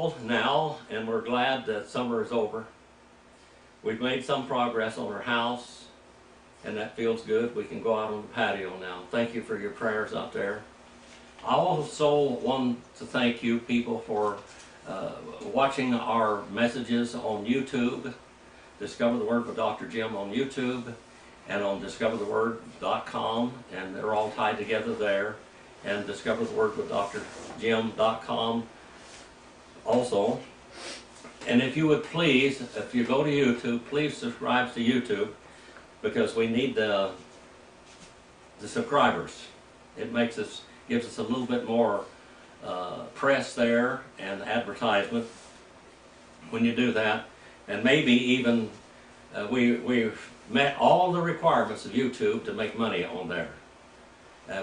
fall now, and we're glad that summer is over. We've made some progress on our house, and that feels good. We can go out on the patio now. Thank you for your prayers out there. I also want to thank you people for watching our messages on YouTube. Discover the Word with Dr. Jim on YouTube and on discovertheword.com, and they're all tied together there. And discoverthewordwithdrjim.com also. And if you would please, if you go to YouTube, please subscribe to YouTube, because we need the subscribers. It makes us, gives us a little bit more press there and advertisement when you do that. And maybe even we've met all the requirements of YouTube to make money on there.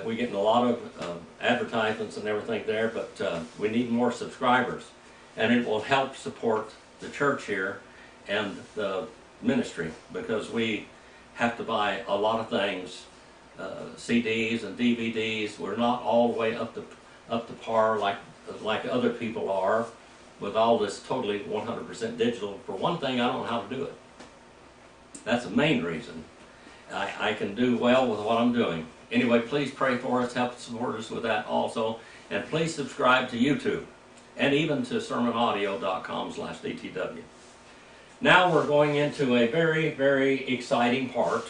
We're getting a lot of advertisements and everything there, but we need more subscribers. And it will help support the church here and the ministry, because we have to buy a lot of things, CDs and DVDs. We're not all the way up to par like other people are with all this totally 100% digital. For one thing, I don't know how to do it. That's the main reason. I can do well with what I'm doing. Anyway, please pray for us, help support us with that also, and please subscribe to YouTube and even to sermonaudio.com/DTW. Now we're going into a very, very exciting part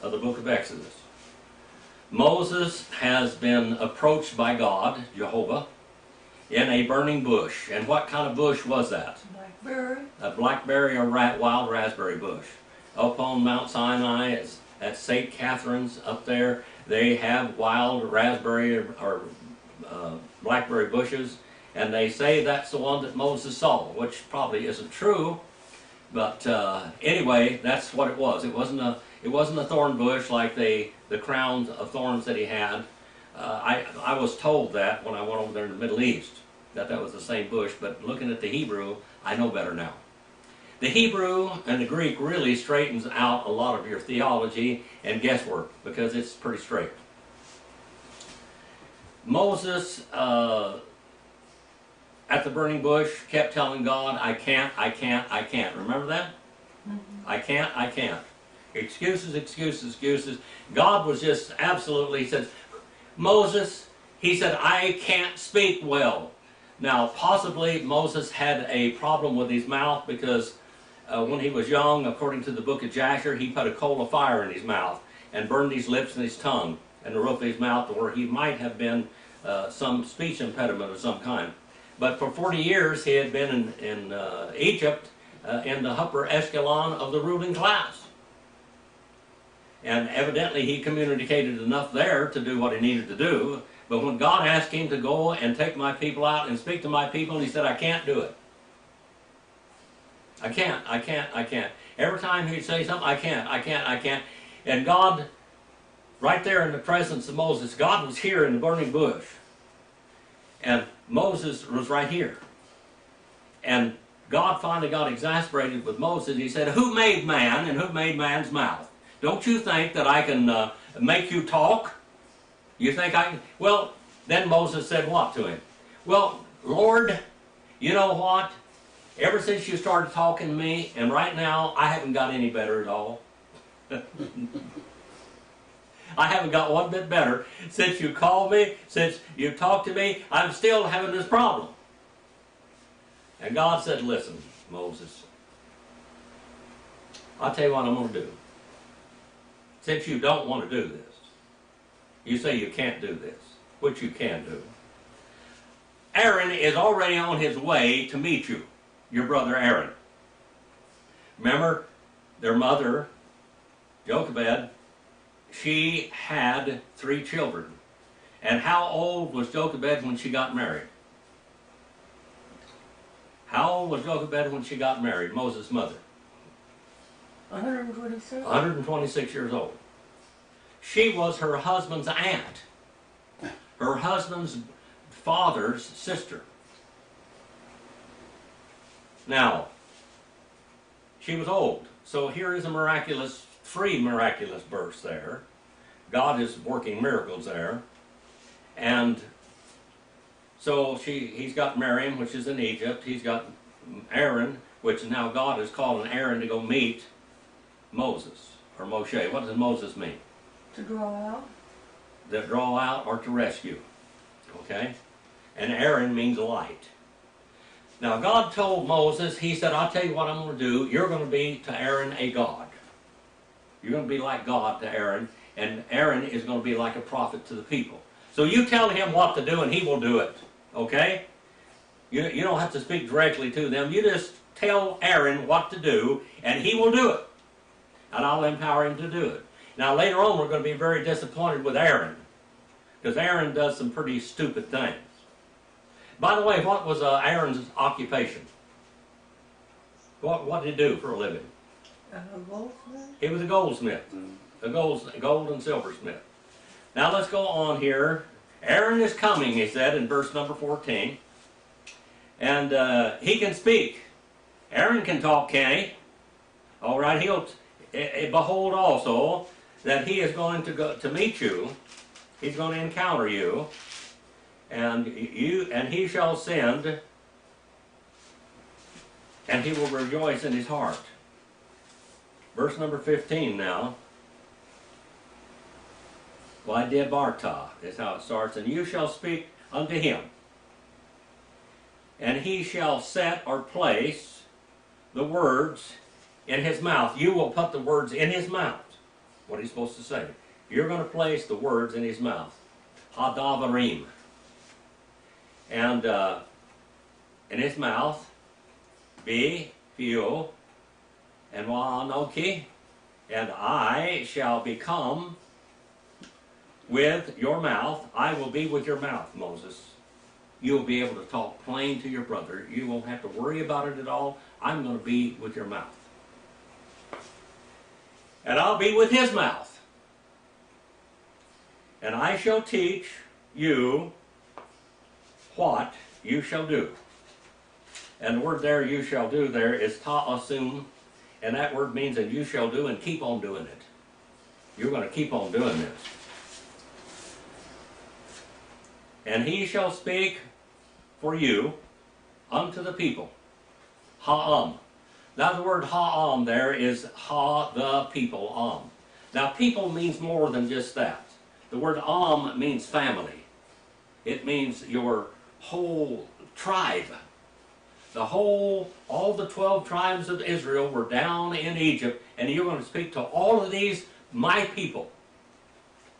of the book of Exodus. Moses has been approached by God, Jehovah, in a burning bush. And what kind of bush was that? Blackberry. A blackberry or wild raspberry bush. Up on Mount Sinai, at St. Catherine's up there, they have wild raspberry or blackberry bushes, and they say that's the one that Moses saw, which probably isn't true, but anyway, that's what it was. It wasn't a thorn bush like the crowns of thorns that he had. I was told that when I went over there in the Middle East, that was the same bush, but looking at the Hebrew, I know better now. The Hebrew and the Greek really straightens out a lot of your theology and guesswork, because it's pretty straight. Moses, at the burning bush, kept telling God, I can't, I can't, I can't. Remember that? Mm-hmm. I can't, I can't. Excuses, excuses, excuses. God was just absolutely, he said, Moses, he said, I can't speak well. Now, possibly Moses had a problem with his mouth, because when he was young, according to the book of Jasher, he put a coal of fire in his mouth and burned his lips and his tongue and the roof of his mouth, to where he might have been some speech impediment of some kind. But for 40 years he had been in Egypt, in the upper echelon of the ruling class. And evidently he communicated enough there to do what he needed to do. But when God asked him to go and take my people out and speak to my people, he said, I can't do it. I can't, I can't, I can't. Every time he'd say something, I can't, I can't, I can't. And God, right there in the presence of Moses, God was here in the burning bush. And Moses was right here. And God finally got exasperated with Moses. He said, who made man and who made man's mouth? Don't you think that I can make you talk? You think I can? Well, then Moses said what to him? Well, Lord, you know what? Ever since you started talking to me, and right now, I haven't got any better at all. I haven't got one bit better. Since you called me, since you talked to me, I'm still having this problem. And God said, listen, Moses, I'll tell you what I'm going to do. Since you don't want to do this, you say you can't do this, which you can do. Aaron is already on his way to meet you, your brother Aaron. Remember, their mother, Jochebed, she had 3 children. And how old was Jochebed when she got married? How old was Jochebed when she got married, Moses' mother? 126. 126 years old. She was her husband's aunt, her husband's father's sister. Now, she was old. So here is a miraculous, 3 miraculous births there. God is working miracles there. And So he's got Miriam, which is in Egypt. He's got Aaron, which now God has called an Aaron to go meet Moses, or Moshe. What does Moses mean? To draw out. To draw out or to rescue. Okay? And Aaron means light. Now God told Moses, he said, I'll tell you what I'm going to do. You're going to be to Aaron a God. You're going to be like God to Aaron, and Aaron is going to be like a prophet to the people. So you tell him what to do and he will do it. Okay? You don't have to speak directly to them. You just tell Aaron what to do and he will do it. And I'll empower him to do it. Now later on we're going to be very disappointed with Aaron, because Aaron does some pretty stupid things. By the way, what was Aaron's occupation? What did he do for a living? A goldsmith? He was a goldsmith. A gold and silversmith. Now let's go on here. Aaron is coming, he said in verse number 14. And he can speak. Aaron can talk, can he? All right, behold also that he is going to go to meet you. He's going to encounter you. And he shall send, and he will rejoice in his heart. Verse number 15 now. Vaidebarta is how it starts. And you shall speak unto him, and he shall set or place the words in his mouth. You will put the words in his mouth. What are you supposed to say? You're going to place the words in his mouth. Hadavarim. And in his mouth, be, fio, and wa'anoki, and I shall become with your mouth. I will be with your mouth, Moses. You'll be able to talk plain to your brother. You won't have to worry about it at all. I'm going to be with your mouth. And I'll be with his mouth. And I shall teach you what you shall do. And the word there, you shall do, there is ta'asum. And that word means that you shall do and keep on doing it. You're going to keep on doing this. And he shall speak for you unto the people. Ha'am. Now the word ha'am there is ha, the people, Now people means more than just that. The word means family. It means your whole tribe. All the 12 tribes of Israel were down in Egypt, and you're going to speak to all of these, my people.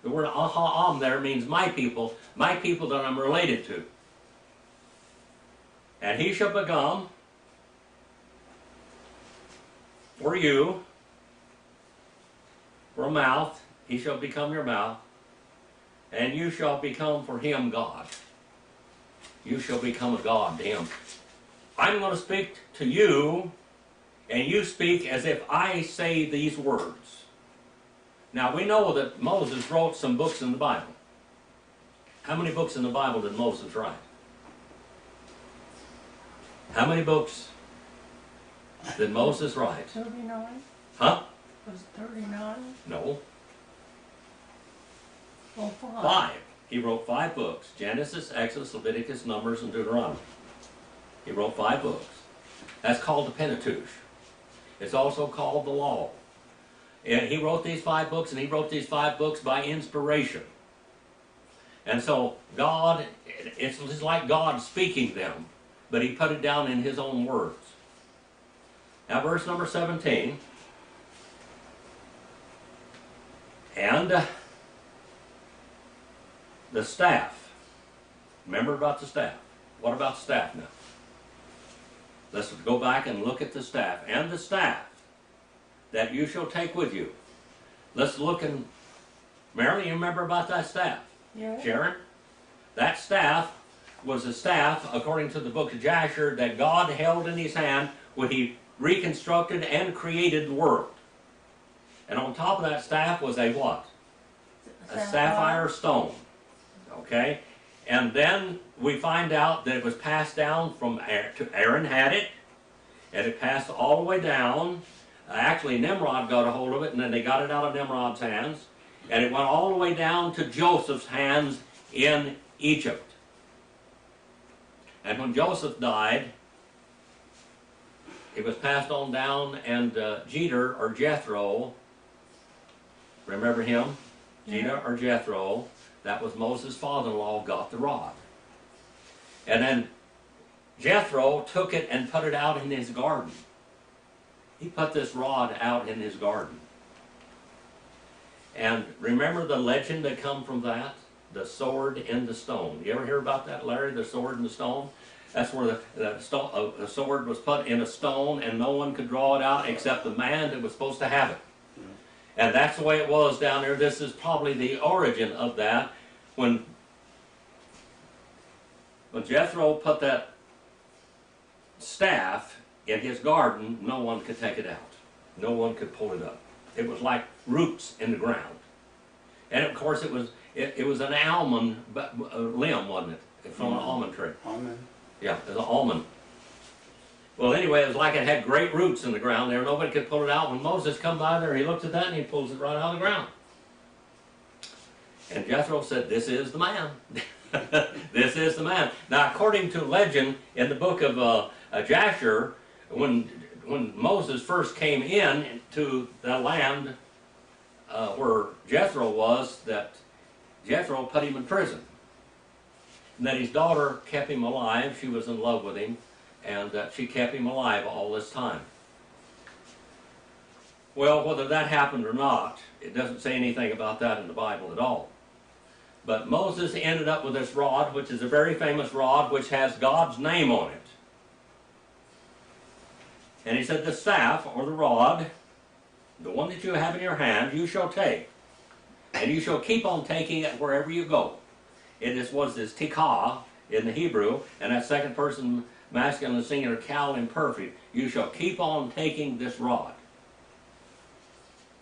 The word aham there means my people that I'm related to. And he shall become for you, for a mouth, he shall become your mouth, and you shall become for him God. You shall become a God to him. I'm going to speak to you, and you speak as if I say these words. Now we know that Moses wrote some books in the Bible. How many books in the Bible did Moses write? How many books did Moses write? 39. Huh? Was it 39? No. Well, 5. 5. He wrote 5 books. Genesis, Exodus, Leviticus, Numbers, and Deuteronomy. He wrote 5 books. That's called the Pentateuch. It's also called the Law. And he wrote these 5 books, and he wrote these 5 books by inspiration. And so God, it's just like God speaking them, but he put it down in his own words. Now verse number 17. And the staff. Remember about the staff. What about the staff now? Let's go back and look at the staff. And the staff that you shall take with you. Let's look and... Mary, you remember about that staff? Yeah. Sharon? That staff was a staff, according to the book of Jasher, that God held in his hand when he reconstructed and created the world. And on top of that staff was a what? A sapphire stone. Okay? And then we find out that it was passed down from Aaron had it, and it passed all the way down. Actually, Nimrod got a hold of it, and then they got it out of Nimrod's hands, and it went all the way down to Joseph's hands in Egypt. And when Joseph died, it was passed on down, and Jeter or Jethro, remember him? Jeter or Jethro, that was Moses' father-in-law, got the rod. And then Jethro took it and put it out in his garden. He put this rod out in his garden. And remember the legend that come from that? The sword in the stone. You ever hear about that, Larry, the sword in the stone? That's where the sword was put in a stone and no one could draw it out except the man that was supposed to have it. And that's the way it was down there. This is probably the origin of that. When Jethro put that staff in his garden, no one could take it out. No one could pull it up. It was like roots in the ground. And of course it was an almond limb, wasn't it? From an almond tree. Almond. Yeah, it was an almond. Well, anyway, it was like it had great roots in the ground there. Nobody could pull it out. When Moses come by there, he looked at that and he pulls it right out of the ground. And Jethro said, "This is the man." This is the man. Now, according to legend in the book of Jasher, when Moses first came in to the land where Jethro was, that Jethro put him in prison. And that his daughter kept him alive. She was in love with him, and she kept him alive all this time. Well, whether that happened or not, it doesn't say anything about that in the Bible at all. But Moses ended up with this rod, which is a very famous rod, which has God's name on it. And he said, "The staff, or the rod, the one that you have in your hand, you shall take. And you shall keep on taking it wherever you go." It was this tikah in the Hebrew, and that second person masculine and singular, cal imperfect. You shall keep on taking this rod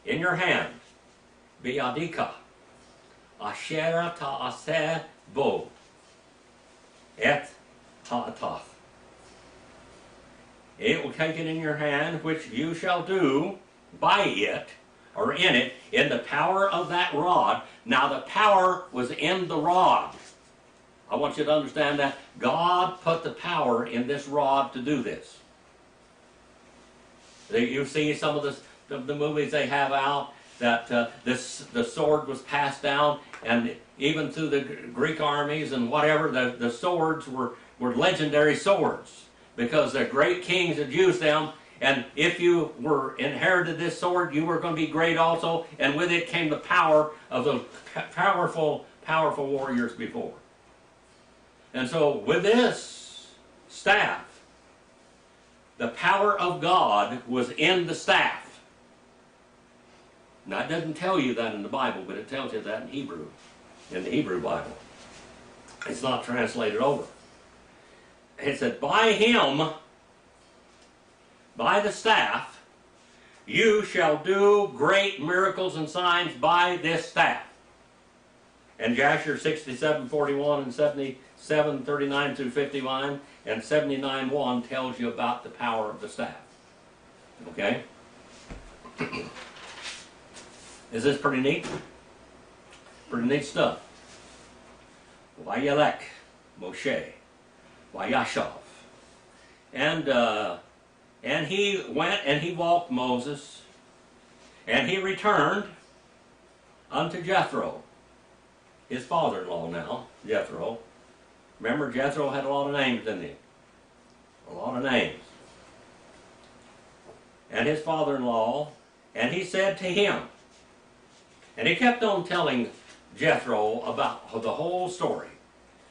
in your hand. Biyadika. Asher ta'aseh bo. Et ha'atath. It will take it in your hand, which you shall do by it, or in it, in the power of that rod. Now the power was in the rod. I want you to understand that God put the power in this rod to do this. You see some of the movies they have out, that the sword was passed down, and even through the Greek armies and whatever, the swords were legendary swords, because the great kings had used them. And if you were inherited this sword, you were going to be great also. And with it came the power of those powerful warriors before. And so with this staff, the power of God was in the staff. Now, it doesn't tell you that in the Bible, but it tells you that in Hebrew, in the Hebrew Bible. It's not translated over. It said, "By him, by the staff, you shall do great miracles and signs by this staff." And Jasher 67:41 and 77:39 through 51 and 79:1 tells you about the power of the staff. Okay? Is this pretty neat? Pretty neat stuff. Vayelek Moshe, Vayashav. And he went and he walked Moses, and he returned unto Jethro, his father-in-law now, Jethro. Remember, Jethro had a lot of names, didn't he? A lot of names. And his father-in-law, and he said to him, and he kept on telling Jethro about the whole story.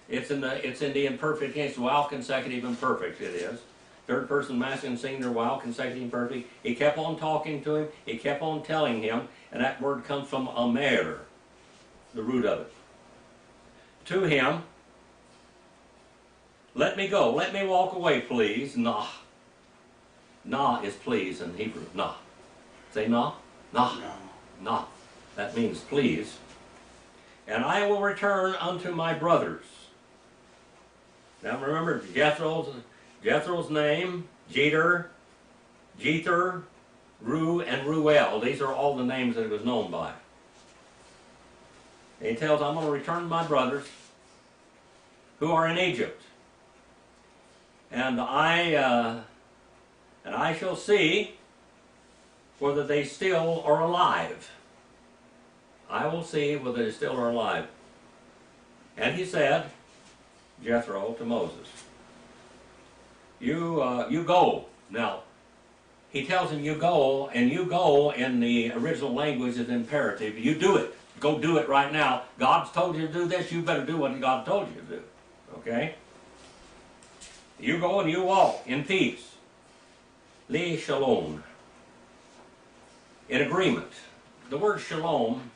It's in the imperfect case, while consecutive imperfect it is. Third person masculine singular, while consecutive imperfect. He kept on talking to him, he kept on telling him, and that word comes from amer, the root of it. To him, "Let me go, let me walk away, please." Nah. Nah is please in Hebrew. Nah. Say nah. Nah. No. Nah. That means please. "And I will return unto my brothers." Now remember, Jethro's name, Jether, Ru, and Ruel. These are all the names that he was known by. And he tells, "I'm going to return to my brothers who are in Egypt, And I shall see whether they still are alive. I will see whether they still are alive. And he said, Jethro, to Moses, you go. Now, he tells him you go, and you go in the original language is imperative. You do it. Go do it right now. God's told you to do this, you better do what God told you to do. Okay? You go and you walk in peace. Li shalom. In agreement. The word shalom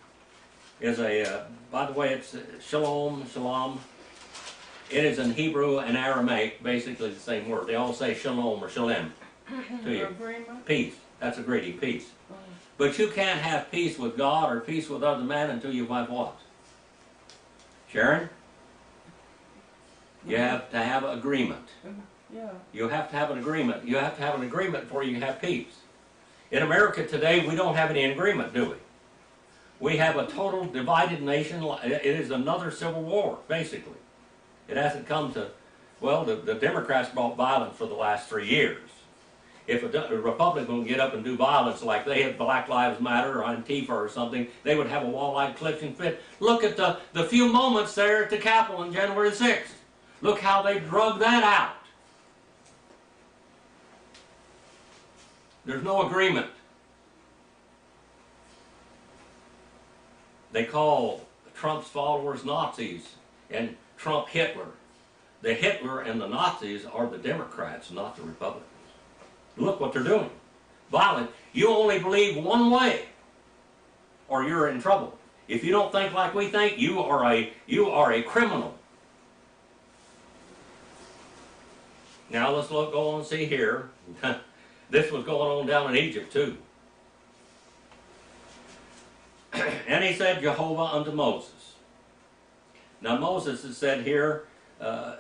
is by the way, it's shalom, shalom. It is in Hebrew and Aramaic, basically the same word. They all say shalom or shalem to you. Agreement? Peace. That's a greeting, peace. Oh. But you can't have peace with God or peace with other men until you have what? Sharon? You have to have agreement. Yeah. You have to have an agreement. You have to have an agreement before you can have peace. In America today, we don't have any agreement, do we? We have a total divided nation. It is another civil war, basically. It hasn't come to, well, the Democrats brought violence for the last 3 years. If a Republican would get up and do violence like they had Black Lives Matter or Antifa or something, they would have a wall like Clifton fit. Look at the few moments there at the Capitol on January 6th. Look how they drug that out. There's no agreement. They call Trump's followers Nazis and Trump Hitler. The Hitler and the Nazis are the Democrats, not the Republicans. Look what they're doing. Violent. You only believe one way or you're in trouble. If you don't think like we think, you are a criminal. Now let's go on and see here. This was going on down in Egypt too. And he said, Jehovah unto Moses. Now Moses is said here,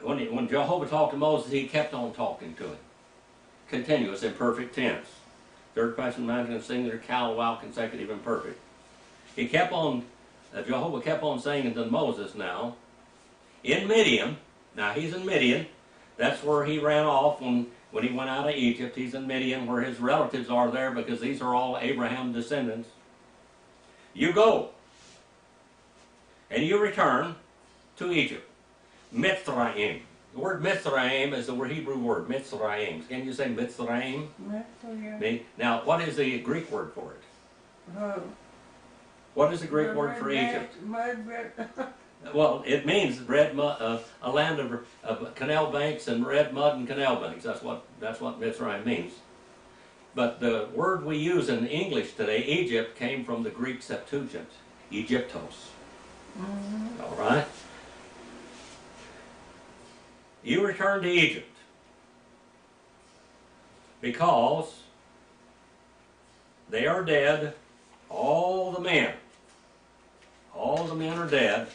when Jehovah talked to Moses, he kept on talking to him. Continuous, imperfect tense. Third person, imaginative, singular, cal, wow, consecutive, imperfect. He kept on, Jehovah kept on saying to Moses now, in Midian, now he's in Midian, that's where he ran off when he went out of Egypt. He's in Midian where his relatives are there because these are all Abraham descendants. You go and you return to Egypt. Mitzrayim. The word Mitzrayim is the Hebrew word, Mitzrayim. Can you say Mitzrayim? Yeah. Now, what is the Greek word for it? What is the Greek word for Egypt? Well, it means red mud, a land of canal banks and red mud and canal banks. That's what Mitzrayim means. But the word we use in English today, Egypt, came from the Greek Septuagint, Egyptos. Mm-hmm. All right? You return to Egypt because they are dead, all the men are dead,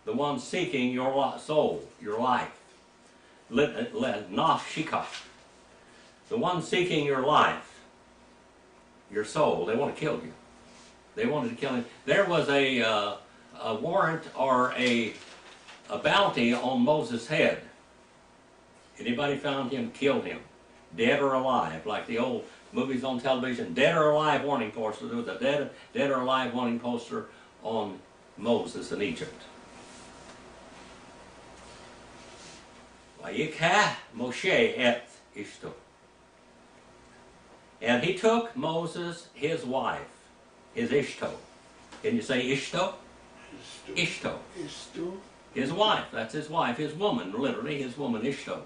the ones seeking your soul, your life, nafshika, the ones seeking your life, your soul, they want to kill you. They wanted to kill him. There was a warrant or a bounty on Moses' head. Anybody found him, killed him, dead or alive, like the old movies on television, dead or alive warning poster. There was a dead or alive warning poster on Moses in Egypt. Vayikah Moshe et Ishto. And he took Moses, his wife, his Ishto. Can you say Ishto? Ishto. Ishto. His wife, that's his wife, his woman, literally his woman, Ishto.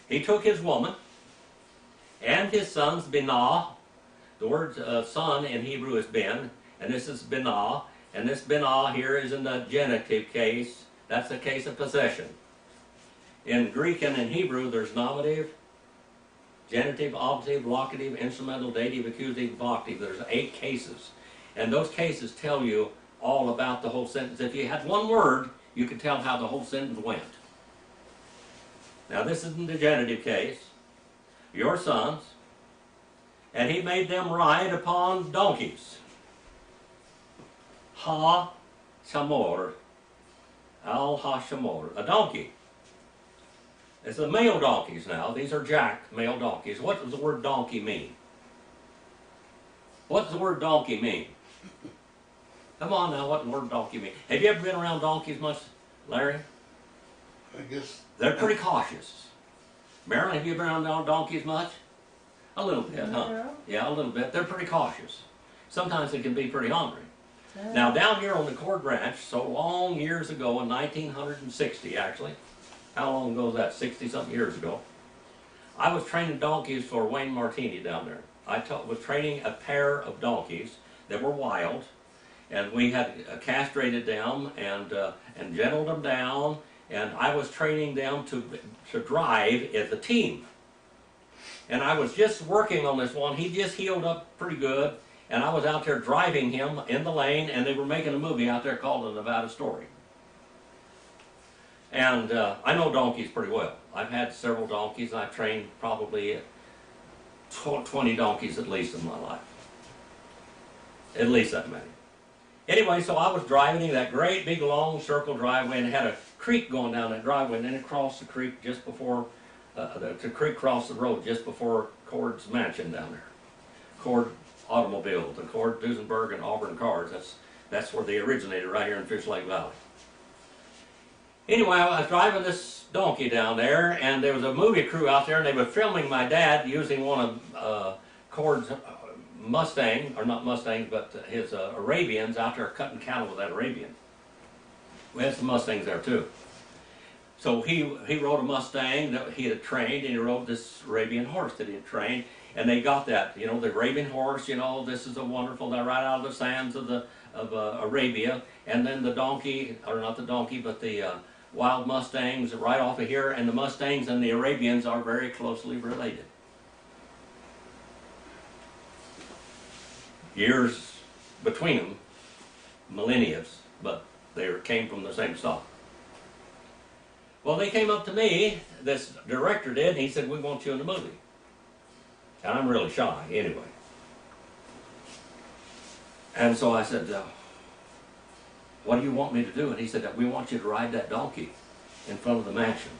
He took his woman and his sons, Binah. The word son in Hebrew is Ben, and this is Binah. And this Binah here is in the genitive case. That's the case of possession. In Greek and in Hebrew, there's nominative, genitive, oblative, locative, instrumental, dative, accusative, vocative. There's 8 cases. And those cases tell you all about the whole sentence. If you had one word, you could tell how the whole sentence went. Now this is in the genitive case. Your sons. And he made them ride upon donkeys. Ha-shamor. Al-ha-shamor. A donkey. It's the male donkeys now. These are jack male donkeys. What does the word donkey mean? What does the word donkey mean? Come on now, what does the word donkey mean? Have you ever been around donkeys much, Larry? I guess. They're pretty cautious. Marilyn, have you been around donkeys much? A little bit, huh? Yeah. Yeah, a little bit. They're pretty cautious. Sometimes they can be pretty hungry. Yeah. Now, down here on the Cord Ranch, so long years ago, in 1960 actually, how long ago was that? 60-something years ago. I was training donkeys for Wayne Martini down there. I was training a pair of donkeys that were wild, and we had castrated them and gentled them down, and I was training them to drive as a team. And I was just working on this one. He just healed up pretty good, and I was out there driving him in the lane, and they were making a movie out there called The Nevada Story. And I know donkeys pretty well. I've had several donkeys. I've trained probably 20 donkeys at least in my life. At least that many. Anyway, so I was driving that great big long circle driveway, and it had a creek going down that driveway, and then it crossed the creek just before, the creek crossed the road just before Cord's mansion down there. Cord Automobile, the Cord, Duesenberg, and Auburn cars. That's where they originated, right here in Fish Lake Valley. Anyway, I was driving this donkey down there, and there was a movie crew out there, and they were filming my dad using one of Cord's Mustang, or not Mustangs, but his Arabians out there cutting cattle with that Arabian. We had some Mustangs there too. So he rode a Mustang that he had trained, and he rode this Arabian horse that he had trained, and they got that, you know, the Arabian horse, you know, this is a wonderful, they're right out of the sands of Arabia, and then the donkey, or not the donkey, but the wild Mustangs right off of here, and the Mustangs and the Arabians are very closely related. Years between them, millennia, but they came from the same stock. Well, they came up to me, this director did, and he said, "We want you in the movie." And I'm really shy, anyway. And so I said, "What do you want me to do?" And he said, "We want you to ride that donkey in front of the mansion.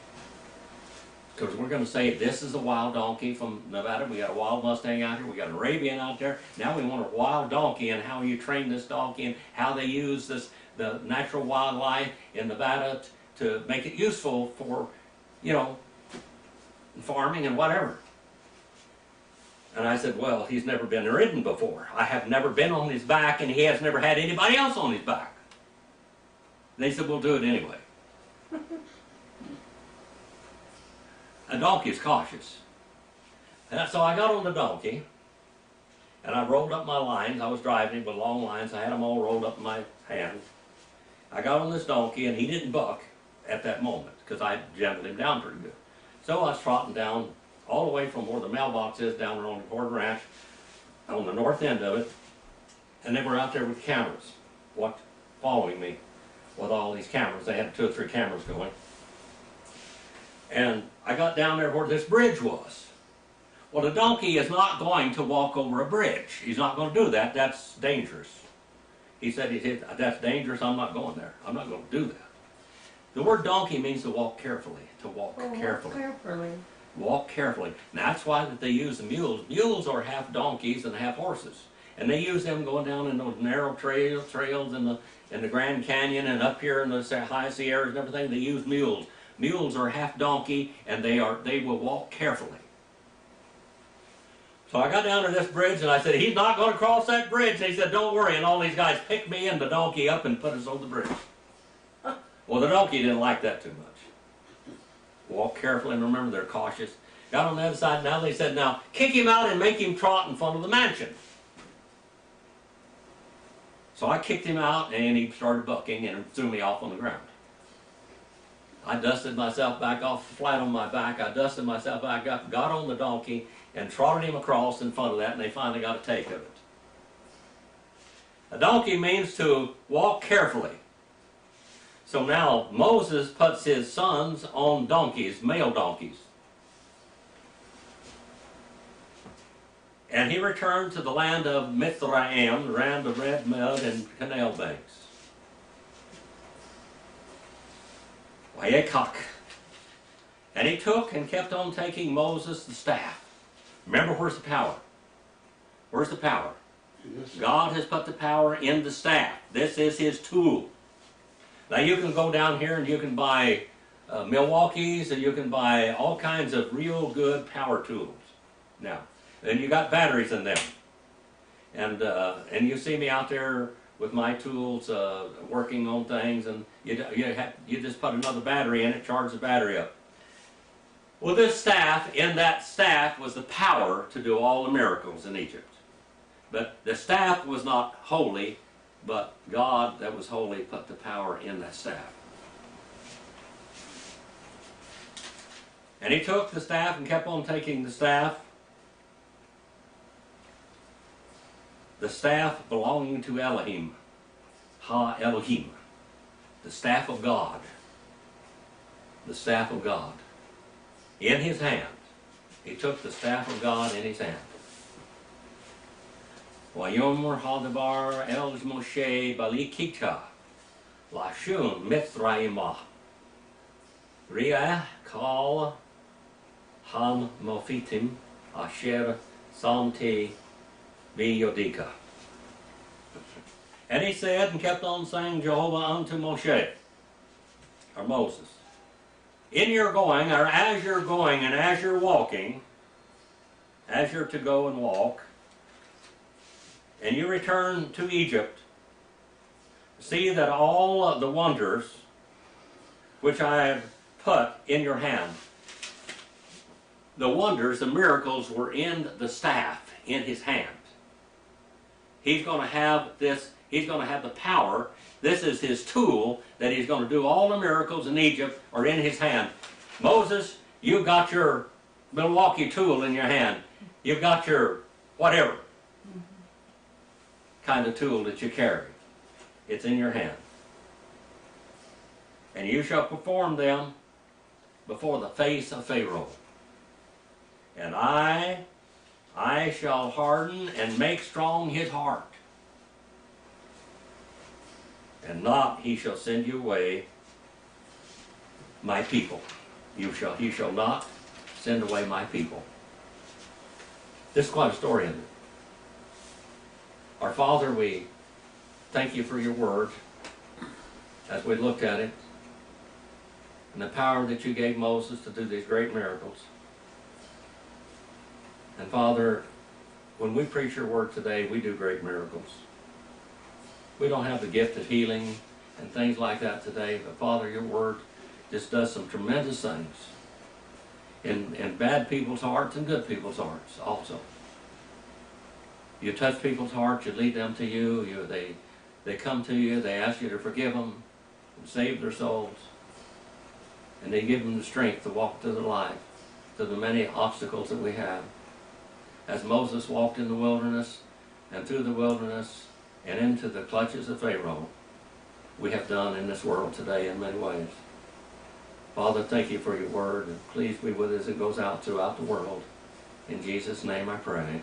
Because we're going to say, this is a wild donkey from Nevada. We got a wild Mustang out here. We got an Arabian out there. Now we want a wild donkey, and how you train this donkey, and how they use the natural wildlife in Nevada to make it useful for, you know, farming and whatever." And I said, "Well, he's never been ridden before. I have never been on his back, and he has never had anybody else on his back." They said, "We'll do it anyway." A donkey is cautious. And so I got on the donkey, and I rolled up my lines. I was driving him with long lines. I had them all rolled up in my hand. I got on this donkey, and he didn't buck at that moment, because I gentled him down pretty good. So I was trotting down all the way from where the mailbox is down there on the Cord Ranch, on the north end of it, and they were out there with cameras, following me with all these cameras. They had 2 or 3 cameras going. And I got down there where this bridge was. Well, the donkey is not going to walk over a bridge. He's not going to do that. That's dangerous. He said, "That's dangerous. I'm not going there. I'm not going to do that." The word donkey means to walk carefully, to walk carefully. Walk carefully. Walk carefully. And that's why that they use the mules. Mules are half donkeys and half horses. And they use them going down in those narrow trails in the Grand Canyon and up here in the high Sierras and everything. They use mules. Mules are half donkey, and they will walk carefully. So I got down to this bridge, and I said, "He's not going to cross that bridge." And he said, "Don't worry." And all these guys picked me and the donkey up and put us on the bridge. Well, the donkey didn't like that too much. Walk carefully, and remember, they're cautious. Got on the other side. Now they said, "Now kick him out and make him trot in front of the mansion." So I kicked him out, and he started bucking and threw me off on the ground. I dusted myself back off flat on my back. I dusted myself back up, got on the donkey, and trotted him across in front of that, and they finally got a take of it. A donkey means to walk carefully. So now Moses puts his sons on donkeys, male donkeys. And he returned to the land of Mithraim, the land of red mud and canal banks. Wayekak. And he took and kept on taking Moses the staff. Remember, where's the power? Where's the power? Yes, sir. God has put the power in the staff. This is his tool. Now you can go down here and you can buy Milwaukee's, and you can buy all kinds of real good power tools. Now, and you got batteries in them. And you see me out there with my tools working on things, and you just put another battery in it, charge the battery up. Well, this staff, in that staff was the power to do all the miracles in Egypt. But the staff was not holy, but God that was holy put the power in that staff. And he took the staff and kept on taking the staff. The staff belonging to Elohim, Ha-Elohim, the staff of God, the staff of God, in his hand. He took the staff of God in his hand. Vayomer hadabar el Moshe balikita, lashun mitzrayimah, riah kal ham mofitim asher samti Yodika. And he said and kept on saying, Jehovah unto Moshe, or Moses, in your going, or as you're going and as you're walking, as you're to go and walk, and you return to Egypt, see that all of the wonders which I have put in your hand, the wonders, the miracles were in the staff, in his hand. He's going to have this, he's going to have the power. This is his tool that he's going to do all the miracles in Egypt are in his hand. Moses, you've got your Milwaukee tool in your hand. You've got your whatever kind of tool that you carry. It's in your hand. And you shall perform them before the face of Pharaoh. And I shall harden and make strong his heart, and not he shall send you away my people. He shall not send away my people. This is quite a story, isn't it? Our Father, we thank you for your word as we looked at it, and the power that you gave Moses to do these great miracles. And Father, when we preach your word today, we do great miracles. We don't have the gift of healing and things like that today, but Father, your word just does some tremendous things in bad people's hearts and good people's hearts also. You touch people's hearts, you lead them to you, they come to you, they ask you to forgive them and save their souls, and they give them the strength to walk through the life, through the many obstacles that we have. As Moses walked in the wilderness and through the wilderness and into the clutches of Pharaoh, we have done in this world today in many ways. Father, thank you for your word, and please be with us as it goes out throughout the world. In Jesus' name I pray.